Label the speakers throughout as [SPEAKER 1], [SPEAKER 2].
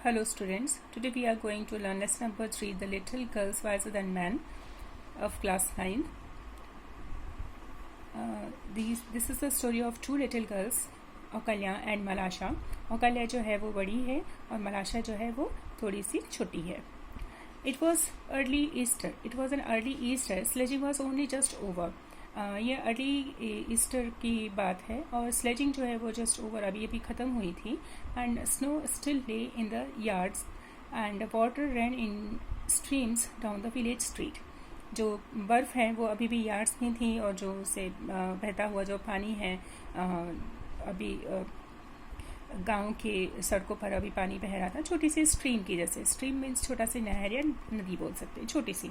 [SPEAKER 1] Hello students, today we are going to learn lesson number 3, The Little Girls Wiser Than Men of class 9. This is the story of two little girls, Okalya and Malasha. Okalya जो है वो बड़ी है और Malasha जो है वो थोड़ी सी छोटी है. It was early Easter. It was an early Easter. Sledging was only just over. ये अर्ली ईस्टर की बात है और स्लेजिंग जो है वो जस्ट ओवर अभी अभी ख़त्म हुई थी. एंड स्नो स्टिल ले in the yards and water run in streams down the village street. जो बर्फ़ है वो अभी भी यार्ड्स में थी और जो से बहता हुआ जो पानी है अभी गांव के सड़कों पर अभी पानी बह रहा था, छोटी सी स्ट्रीम की जैसे. स्ट्रीम मीन्स छोटा सी नहर या नदी बोल सकते हैं, छोटी सी.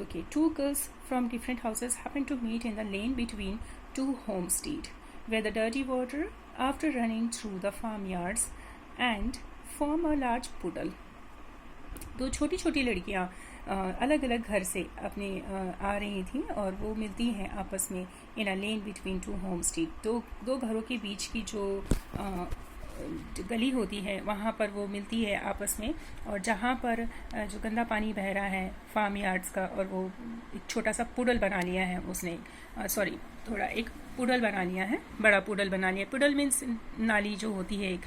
[SPEAKER 1] Okay, two girls from different houses happened to meet in the lane between two homesteads, where the dirty water, after running through the farmyards, and form a large puddle. दो छोटी छोटी लड़कियां अलग अलग घर से अपने आ रही थी और वो मिलती हैं आपस में इन अ लेन बिटवीन टू homestead. दो घरों के बीच की जो गली होती है वहाँ पर वो मिलती है आपस में, और जहाँ पर जो गंदा पानी बह रहा है फार्म यार्ड्स का, और वो एक छोटा सा पुडल बना लिया है उसने. एक पुडल बना लिया है, बड़ा पुडल बना लिया. पुडल मीन्स नाली जो होती है एक.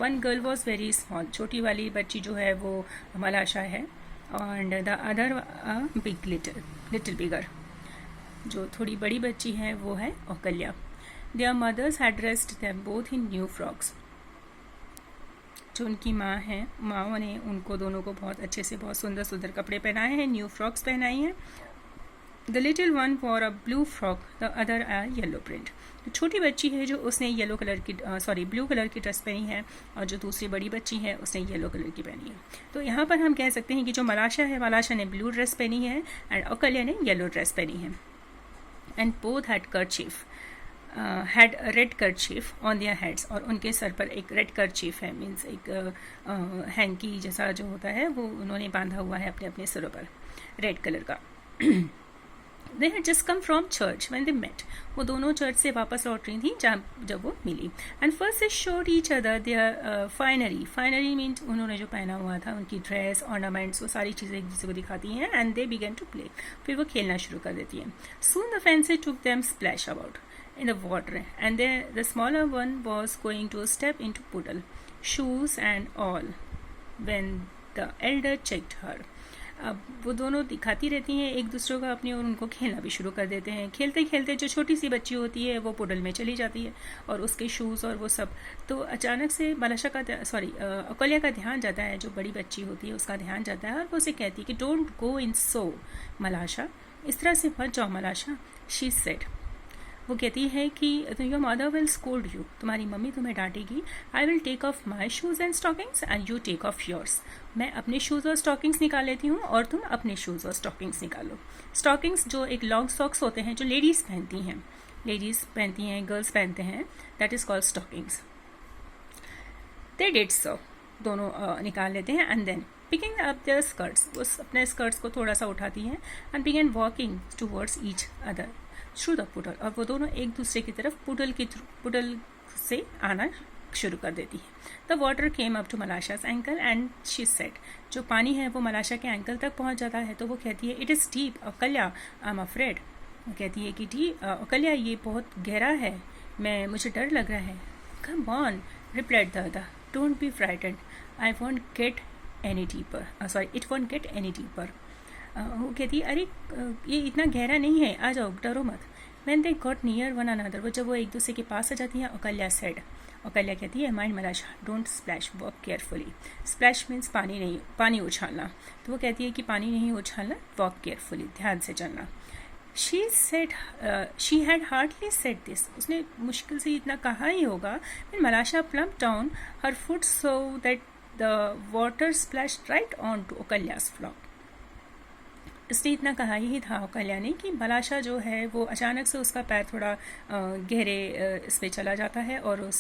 [SPEAKER 1] One girl was very small. छोटी वाली बच्ची जो है वो मलाशा है, and the other big little bigger. जो थोड़ी बड़ी बच्ची है वो है Akulya. Their mothers had dressed them both in new frocks. जो उनकी माँ हैं, माँओं ने उनको दोनों को बहुत अच्छे से बहुत सुंदर सुंदर कपड़े पहनाए हैं, न्यू फ्रॉक्स पहनाई हैं. The little one war a blue frock, the other a yellow print. तो छोटी बच्ची है जो उसने ब्लू कलर की ड्रेस पहनी है, और जो दूसरी बड़ी बच्ची है उसने येलो कलर की पहनी है. तो यहाँ पर हम कह सकते हैं कि जो मलाशा है, मलाशा ने ब्लू ड्रेस पहनी है एंड ओकल्या ने येलो ड्रेस पहनी है. And both had kerchief, had red kerchief on their heads. और उनके सर पर एक रेड कर्चीफ है, मीन्स एक हैंकी जैसा जो होता है वो उन्होंने बांधा हुआ है अपने अपने सरों पर रेड कलर का. They had just come from church when they met. वो दोनों चर्च से वापस लौट रही थी जब वो मिली. And first they showed each other their finery. Finery means उन्होंने जो पहना हुआ था, उनकी ड्रेस, ऑर्नामेंट्स, वो सारी चीज़ें एक दूसरे को दिखाती हैं. And they began to play. फिर वो खेलना शुरू कर देती हैं. Soon the fancy took them splash about in the water, and the smaller one was going to step into puddle, shoes and all, when the elder checked her. अब वो दोनों दिखाती रहती हैं एक दूसरे को अपनी, और उनको खेलना भी शुरू कर देते हैं. खेलते खेलते जो छोटी सी बच्ची होती है वो पुडल में चली जाती है और उसके शूज़ और वो सब. तो अचानक से ओकल्या का ध्यान जाता है, जो बड़ी बच्ची होती है उसका ध्यान जाता है, और वो उसे कहती है कि डोंट गो इन सो मलाशा, इस तरह से मत जाओ मलाशा. शी सेड, वो कहती है कि your mother will scold you, तुम्हारी मम्मी तुम्हें डांटेगी. I will take off my shoes and stockings and you take off yours. मैं अपने शूज़ और स्टॉकिंग्स निकाल लेती हूँ और तुम अपने शूज़ और स्टॉकिंग्स निकालो. स्टॉकिंग्स जो एक लॉन्ग सॉक्स होते हैं जो लेडीज़ पहनती हैं, गर्ल्स पहनते हैं, that is called stockings. They did so, दोनों निकाल लेते हैं. And then picking up their skirts, वो अपने स्कर्ट्स को थोड़ा सा उठाती हैं. And began walking towards each other through the puddle. और वो दोनों एक दूसरे की तरफ पुडल से आना शुरू कर देती है. The water came up to Malasha's ankle and she said, जो पानी है वो मलाशा के एंकल तक पहुंच जाता है. तो वो कहती है, it is deep Akulya, I am afraid. वो कहती है कि ओकल्या ये बहुत गहरा है, मुझे डर लग रहा है. Come on, replied the other, don't be frightened, I want get any deeper. It won't get any deeper. वो कहती है, अरे ये इतना गहरा नहीं है, आ जाओ, डरो मत. When they got near one another, जब वो एक दूसरे के पास आ जाती हैं, ओकल्या कहती है, mind मलाशा, don't splash, walk carefully. Splash means पानी उछालना. तो वो कहती है कि पानी नहीं उछालना, वॉक केयरफुली, ध्यान से चलना. She had hardly said this, उसने मुश्किल से इतना कहा ही होगा. When मलाशा plumped down her foot so that the water splashed right onto ओकल्या's frock. इसने इतना कहा ही था ओकल्या ने कि मलाशा जो है वो अचानक से उसका पैर थोड़ा गहरे इस पे चला जाता है और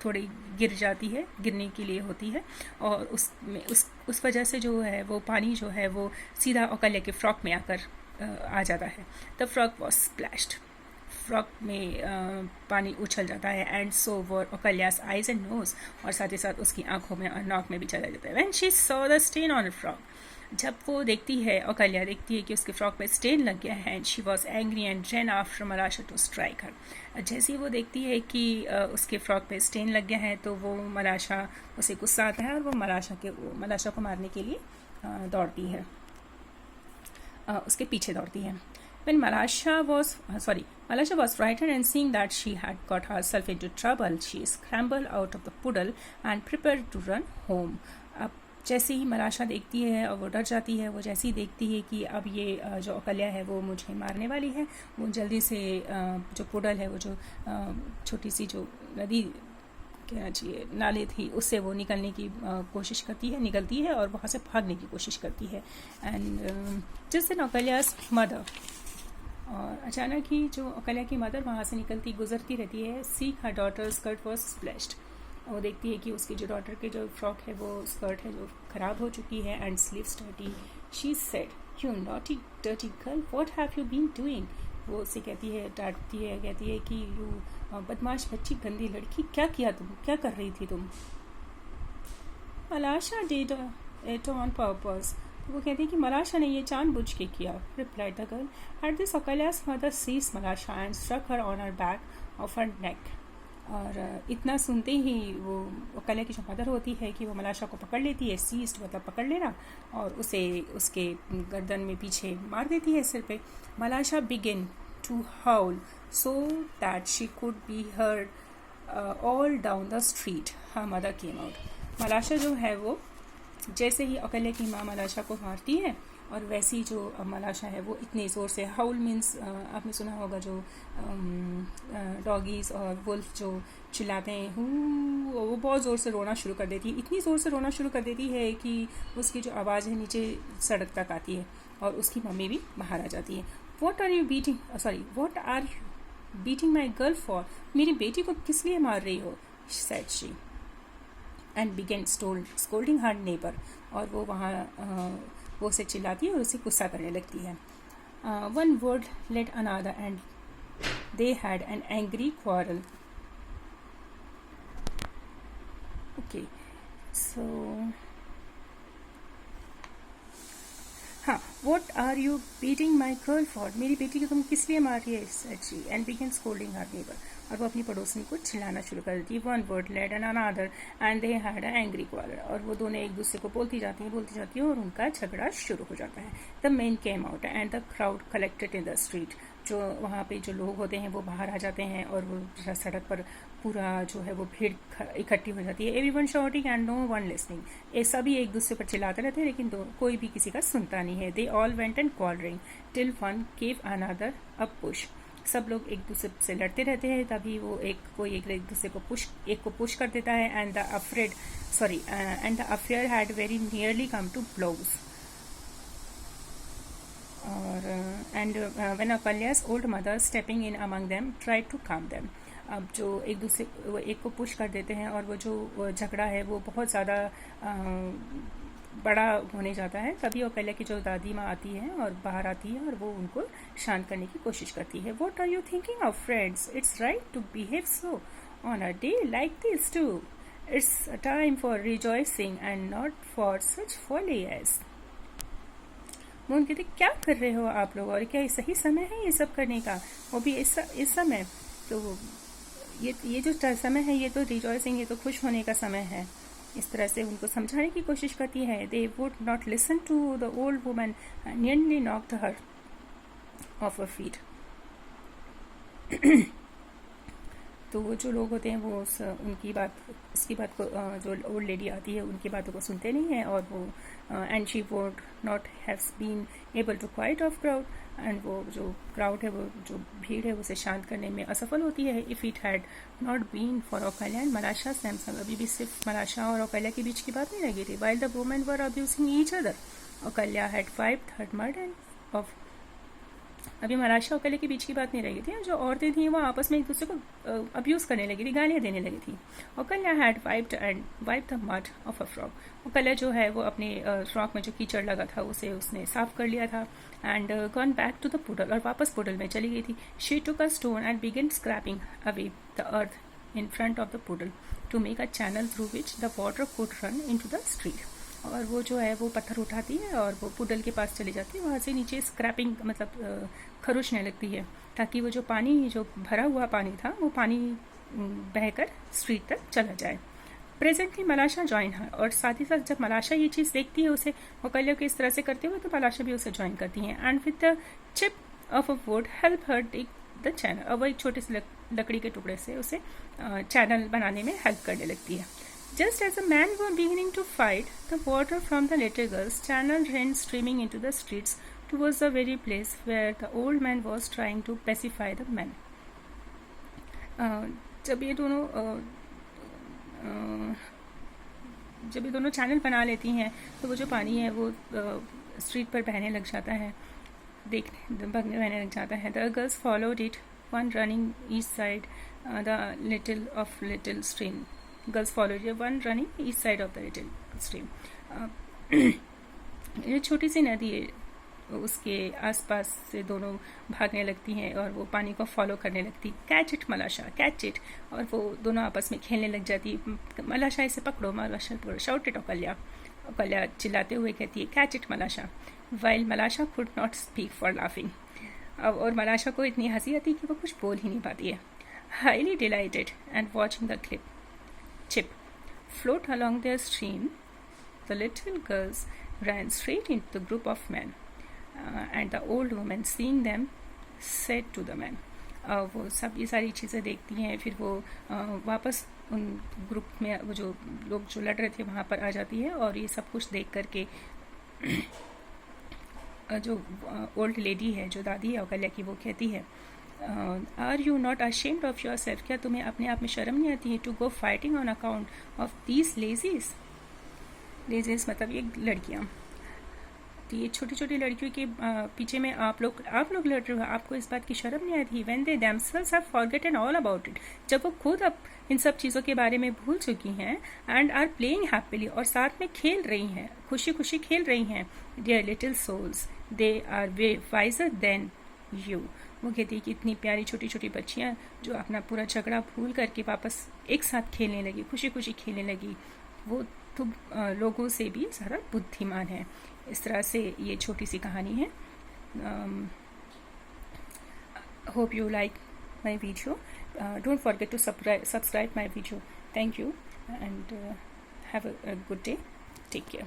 [SPEAKER 1] थोड़ी गिर जाती है, गिरने के लिए होती है, और उस वजह से जो है वो पानी जो है वो सीधा ओकल्या के फ्रॉक में आकर आ जाता है. The frock was splashed. Frock में पानी उछल जाता है and so were Akulya's eyes and nose, और साथ ही साथ उसकी आंखों में और नाक में भी चला जाता है. When she saw the stain on frock, जब वो देखती है, ओकल्या देखती है कि उसके फ्रॉक पे स्टेन लग गया है, and she was angry and ran after Malasha to strike her. जैसे ही वो देखती है कि उसके फ्रॉक पे स्टेन लग गया है तो वो मलाशा, उसे गुस्सा आता है और वो मलाशा को मारने के लिए दौड़ती है, उसके पीछे दौड़ती है. When Malasha was frightened and seeing that she had got herself into trouble, she scrambled out of the puddle and prepared to run home. अब जैसे ही मलाशा देखती है और वो डर जाती है, वो जैसे ही देखती है कि अब ये जो ओकल्या है वो मुझे मारने वाली है, वो जल्दी से जो पुडल है, वो जो छोटी सी जो नदी कहना चाहिए नाले थी, उससे वो निकलने की कोशिश करती है, निकलती है और वहाँ से भागने की कोशिश करती है. एंड जिस दिन ओकल्यास मदर, और अचानक ही जो ओकल्या की मदर वहाँ से निकलती गुजरती रहती है, सी हर डॉटर स्कर्ट वॉज स्प्लैश्ड. वो देखती है कि उसकी जो डॉटर के जो फ्रॉक है, वो स्कर्ट है जो ख़राब हो चुकी है, and sleeves dirty. She said, you naughty dirty girl, what have you been doing. वो उससे कहती है, डांटती है, कहती है कि यू बदमाश बच्ची, गंदी लड़की, क्या किया तुम, क्या कर रही थी तुम. मलाशा डिड इट ऑन पर्पस. वो कहती है कि मलाशा ने ये जानबूझ के किया. Replied the girl. At this Akulya's mother seized Malasha and struck her on her back of her neck. और इतना सुनते ही वो ओकल्या की जो मदर होती है कि वो मलाशा को पकड़ लेती है, सीज्ड मतलब पकड़ लेना, और उसे उसके गर्दन में पीछे मार देती है, सिर पे. Malasha begin to howl so that she could be heard all down the street. Her mother came out. मलाशा जो है वो जैसे ही ओकल्या की माँ मलाशा को मारती है, और वैसी जो मलाशा है वो इतने ज़ोर से, हाउल मीन्स आपने सुना होगा जो डॉगीज़ और वुल्फ जो चिल्लाते हैं हूँ, वो बहुत ज़ोर से रोना शुरू कर देती है. इतनी ज़ोर से रोना शुरू कर देती है कि उसकी जो आवाज़ है नीचे सड़क तक आती है, और उसकी मम्मी भी बाहर आ जाती है. What are you beating my girl for? मेरी बेटी को किस लिए मार रही हो, said she, and began scolding her neighbor. और वो वहाँ वो उसे चिल्लाती है और उसे गुस्सा करने लगती है. One word led another and they had an angry quarrel. Okay, so हाँ, what are you beating my girl for? मेरी बेटी को तुम किस लिए मार रही है, said she, and began scolding her neighbor. और वो अपनी पड़ोसन को चिल्लाना शुरू कर देती है. One word led and another and they had an angry quarrel. और वो दोनों एक दूसरे को बोलती जाती हैं और उनका झगड़ा शुरू हो जाता है. The men came out and the crowd collected in the street. जो वहाँ पे जो लोग होते हैं वो बाहर आ जाते हैं, और वो सड़क पर पूरा जो है वो भीड़ इकट्ठी हो जाती है. Everyone shouting and no one listening. ये सभी एक दूसरे पर चिल्लाते रहते हैं, लेकिन कोई भी किसी का सुनता नहीं है. They all went and quartering till one give another a push. सब लोग एक दूसरे से लड़ते रहते हैं, तभी वो कोई एक दूसरे को पुश कर देता है. And the affair had very nearly come to blows. और and when Akulya's old mother stepping in among them tried to calm them. अब जो एक को पुश कर देते हैं, और वो जो झगड़ा है वो बहुत ज़्यादा बड़ा होने जाता है. तभी ओकल्या की जो दादी माँ आती है और बाहर आती है, और वो उनको शांत करने की कोशिश करती है. What are you thinking of friends, it's right to behave so on a day like this too. It's a time for rejoicing and not for such folly as. वो उनके कहते, क्या कर रहे हो आप लोग, और क्या ये सही समय है ये सब करने का, वो भी इस समय. तो ये जो समय है ये तो रिजॉइसिंग, ये तो खुश होने का समय है. इस तरह से उनको समझाने की कोशिश करती है. They would not listen to the old woman and nearly knocked her off her feet. तो वो जो लोग होते हैं वो उसकी बात को जो ओल्ड लेडी आती है उनकी बातों को सुनते नहीं हैं, और वो and she would not have been able to quiet off crowd. And वो जो क्राउड है, वो जो भीड़ है, उसे शांत करने में असफल होती है. If it had not been for Akulya and Malasha Samsung. अभी भी सिर्फ मलाशा और ओकल्या के बीच की बात नहीं लगी थी. While the women were abusing each other, Akulya had 5/3 mud and off अभी मलाशा और कल्या के बीच की बात नहीं रही थी, जो औरतें थी वो आपस में एक दूसरे को अब्यूज़ करने लगी थी, गालियाँ देने लगी थी। Akulya had wiped the mud off a frock, Akulya जो है वो अपने फ्रॉक में जो कीचड़ लगा था उसे उसने साफ कर लिया था। And gone back to the puddle, और वापस पुडल में चली गई थी। She took a stone and began scraping away the earth in front of the puddle to make a channel through which the water could run into the street। और वो जो है वो पत्थर उठाती है और वो पुडल के पास चली जाती है, वहाँ से नीचे स्क्रैपिंग मतलब खरोचने लगती है, ताकि वो जो पानी, जो भरा हुआ पानी था, वो पानी बहकर स्ट्रीट तक चला जाए। प्रेजेंटली मलाशा ज्वाइन है, और साथ ही साथ जब मलाशा ये चीज़ देखती है उसे, वो कल्या को इस तरह से करते हुए, तो मलाशा भी उसे ज्वाइन करती है। And with the chip of a would help her dig the channel, और वो एक छोटे से लकड़ी के टुकड़े से उसे चैनल बनाने में हेल्प करने लगती है। Just as the men were beginning to fight, the water from the little girl's channel ran streaming into the streets towards the very place where the old man was trying to pacify the men। जब ये दोनों channel बना लेती हैं, तो वो जो पानी है वो स्ट्रीट पर बहने लग जाता है, बहने लग जाता है। The girls followed it, one running east side the little stream। Girls followed it, one running east side of the little stream। ये छोटी सी नदी है, उसके आसपास से दोनों भागने लगती हैं और वो पानी को फॉलो करने लगती। कैच इट मलाशा, कैच इट, और वो दोनों आपस में खेलने लग जाती। मलाशा इसे पकड़ो, मलाशा शाउट इट। कल्या चिल्लाते हुए कहती है catch it मलाशा, while मलाशा could not speak for laughing. अब और मलाशा को इतनी हंसी आती कि वो कुछ बोल ही नहीं पाती है। Highly delighted and watching the chip float along their stream, the little girls ran straight into the group of men, and the old woman seeing them said to the men। वो सब ये सारी चीज़ें देखती हैं, फिर वो वापस उन ग्रुप में वो जो लोग जो लड़ रहे थे वहाँ पर आ जाती है, और ये सब कुछ देख करके जो ओल्ड लेडी है, जो दादी है कल्या की, वो कहती है are you not ashamed of yourself, क्या तुम्हें अपने आप में शर्म नहीं आती है, to go fighting on account of these lassies मतलब ये लड़कियाँ, तो ये छोटी छोटी लड़कियों के पीछे में आप लोग लड़ रहे हो, आपको इस बात की शर्म नहीं आती। When they themselves have forgotten all about it, जब वो खुद अब इन सब चीज़ों के बारे में भूल चुकी हैं, एंड आर प्लेइंग हैप्पीली, और साथ में खेल रही हैं, खुशी खुशी खेल रही हैं। Dear little souls, they are way wiser than you. वो कहती है कि इतनी प्यारी छोटी छोटी बच्चियाँ जो अपना पूरा झगड़ा भूल करके वापस एक साथ खेलने लगी, खुशी खुशी खेलने लगी, वो तो लोगों से भी ज़्यादा बुद्धिमान है। इस तरह से ये छोटी सी कहानी है। Hope you like my video, don't forget to subscribe my video. Thank you and have a good day, take care.